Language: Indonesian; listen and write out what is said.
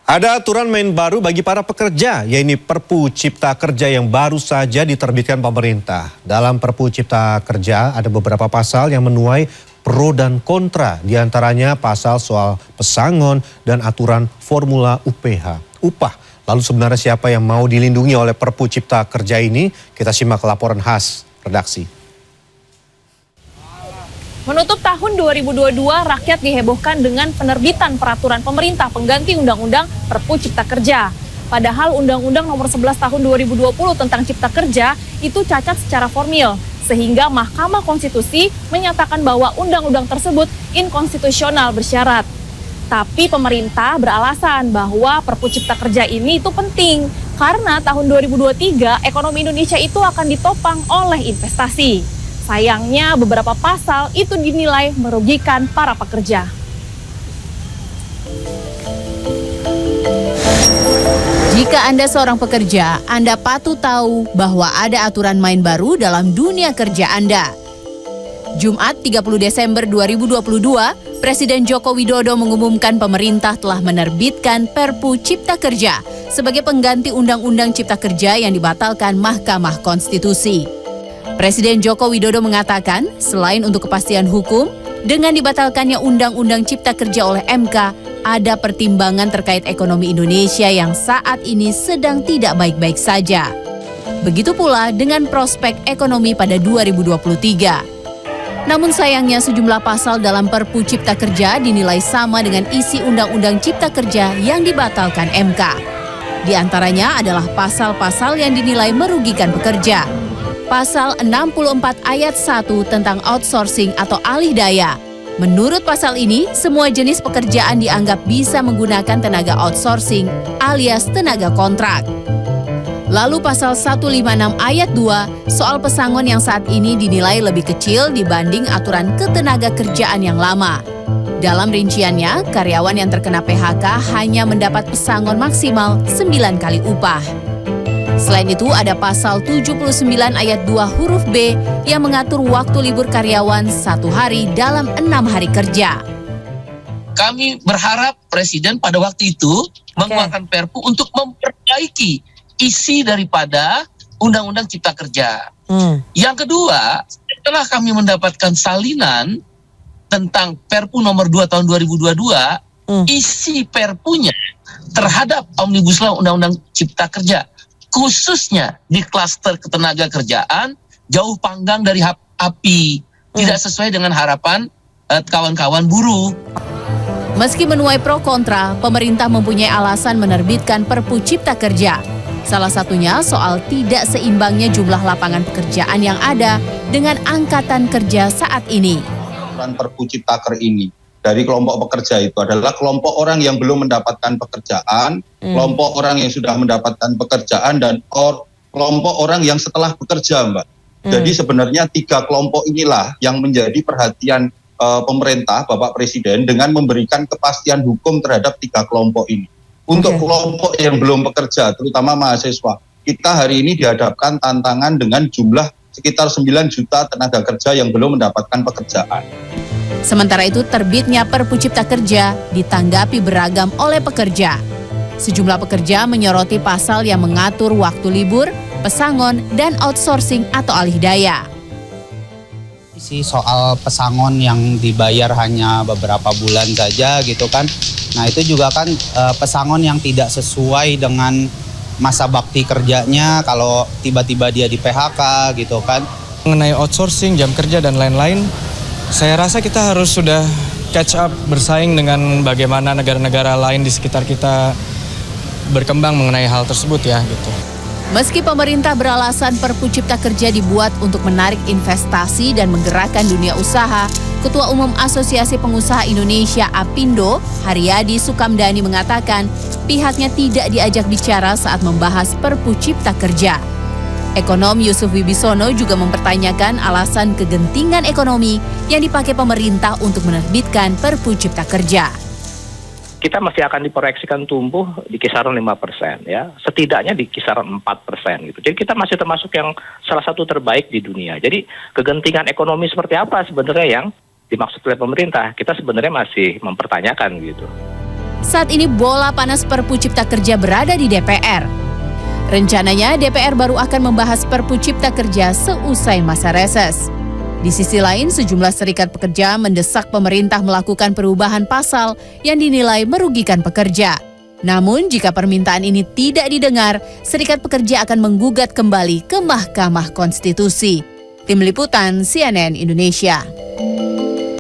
Ada aturan main baru bagi para pekerja, yaitu Perpu Cipta Kerja yang baru saja diterbitkan pemerintah. Dalam Perpu Cipta Kerja ada beberapa pasal yang menuai pro dan kontra, diantaranya pasal soal pesangon dan aturan formula upah. Lalu sebenarnya siapa yang mau dilindungi oleh Perpu Cipta Kerja ini? Kita simak laporan khas redaksi. Menutup tahun 2022, rakyat dihebohkan dengan penerbitan peraturan pemerintah pengganti Undang-Undang Perpu Cipta Kerja. Padahal Undang-Undang Nomor 11 Tahun 2020 tentang Cipta Kerja itu cacat secara formil, sehingga Mahkamah Konstitusi menyatakan bahwa undang-undang tersebut inkonstitusional bersyarat. Tapi pemerintah beralasan bahwa Perpu Cipta Kerja ini itu penting karena tahun 2023 ekonomi Indonesia itu akan ditopang oleh investasi. Sayangnya beberapa pasal itu dinilai merugikan para pekerja. Jika Anda seorang pekerja, Anda patut tahu bahwa ada aturan main baru dalam dunia kerja Anda. Jumat 30 Desember 2022, Presiden Joko Widodo mengumumkan pemerintah telah menerbitkan Perpu Cipta Kerja sebagai pengganti Undang-Undang Cipta Kerja yang dibatalkan Mahkamah Konstitusi. Presiden Joko Widodo mengatakan, selain untuk kepastian hukum, dengan dibatalkannya Undang-Undang Cipta Kerja oleh MK, ada pertimbangan terkait ekonomi Indonesia yang saat ini sedang tidak baik-baik saja. Begitu pula dengan prospek ekonomi pada 2023. Namun sayangnya sejumlah pasal dalam Perpu Cipta Kerja dinilai sama dengan isi Undang-Undang Cipta Kerja yang dibatalkan MK. Di antaranya adalah pasal-pasal yang dinilai merugikan pekerja. Pasal 64 ayat 1 tentang outsourcing atau alih daya. Menurut pasal ini, semua jenis pekerjaan dianggap bisa menggunakan tenaga outsourcing alias tenaga kontrak. Lalu pasal 156 ayat 2 soal pesangon yang saat ini dinilai lebih kecil dibanding aturan ketenaga kerjaan yang lama. Dalam rinciannya, karyawan yang terkena PHK hanya mendapat pesangon maksimal 9 kali upah. Selain itu ada pasal 79 ayat 2 huruf B yang mengatur waktu libur karyawan 1 hari dalam 6 hari kerja. Kami berharap Presiden pada waktu itu mengeluarkan Perpu untuk memperbaiki isi daripada Undang-Undang Cipta Kerja. Yang kedua, setelah kami mendapatkan salinan tentang Perpu nomor 2 tahun 2022, isi Perpunya terhadap Omnibus Law Undang-Undang Cipta Kerja, khususnya di klaster ketenaga kerjaan, jauh panggang dari api, tidak sesuai dengan harapan kawan-kawan buruh. Meski menuai pro kontra, pemerintah mempunyai alasan menerbitkan Perpu Cipta Kerja. Salah satunya soal tidak seimbangnya jumlah lapangan pekerjaan yang ada dengan angkatan kerja saat ini. Perpu Cipta Kerja ini dari kelompok pekerja itu adalah kelompok orang yang belum mendapatkan pekerjaan, kelompok orang yang sudah mendapatkan pekerjaan, dan kelompok orang yang setelah bekerja, Mbak. Jadi sebenarnya 3 kelompok inilah yang menjadi perhatian pemerintah, Bapak Presiden, dengan memberikan kepastian hukum terhadap 3 kelompok ini. Untuk kelompok yang belum bekerja, terutama mahasiswa, kita hari ini dihadapkan tantangan dengan jumlah sekitar 9 juta tenaga kerja yang belum mendapatkan pekerjaan. Sementara itu terbitnya Perpu Cipta Kerja ditanggapi beragam oleh pekerja. Sejumlah pekerja menyoroti pasal yang mengatur waktu libur, pesangon, dan outsourcing atau alih daya. Soal pesangon yang dibayar hanya beberapa bulan saja gitu kan. Nah itu juga kan pesangon yang tidak sesuai dengan masa bakti kerjanya kalau tiba-tiba dia di PHK gitu kan. Mengenai outsourcing, jam kerja dan lain-lain, saya rasa kita harus sudah catch up bersaing dengan bagaimana negara-negara lain di sekitar kita berkembang mengenai hal tersebut ya gitu. Meski pemerintah beralasan Perpu Cipta Kerja dibuat untuk menarik investasi dan menggerakkan dunia usaha, Ketua Umum Asosiasi Pengusaha Indonesia APindo, Haryadi Sukamdhani mengatakan pihaknya tidak diajak bicara saat membahas Perpu Cipta Kerja. Ekonom Yusuf Wibisono juga mempertanyakan alasan kegentingan ekonomi yang dipakai pemerintah untuk menerbitkan Perpu Cipta Kerja. Kita masih akan diproyeksikan tumbuh di kisaran 5%, ya, setidaknya di kisaran 4% gitu. Jadi kita masih termasuk yang salah satu terbaik di dunia. Jadi kegentingan ekonomi seperti apa sebenarnya yang dimaksud oleh pemerintah, kita sebenarnya masih mempertanyakan gitu. Saat ini bola panas Perpu Cipta Kerja berada di DPR. Rencananya DPR baru akan membahas Perpu Cipta Kerja seusai masa reses. Di sisi lain, sejumlah serikat pekerja mendesak pemerintah melakukan perubahan pasal yang dinilai merugikan pekerja. Namun, jika permintaan ini tidak didengar, serikat pekerja akan menggugat kembali ke Mahkamah Konstitusi. Tim Liputan CNN Indonesia.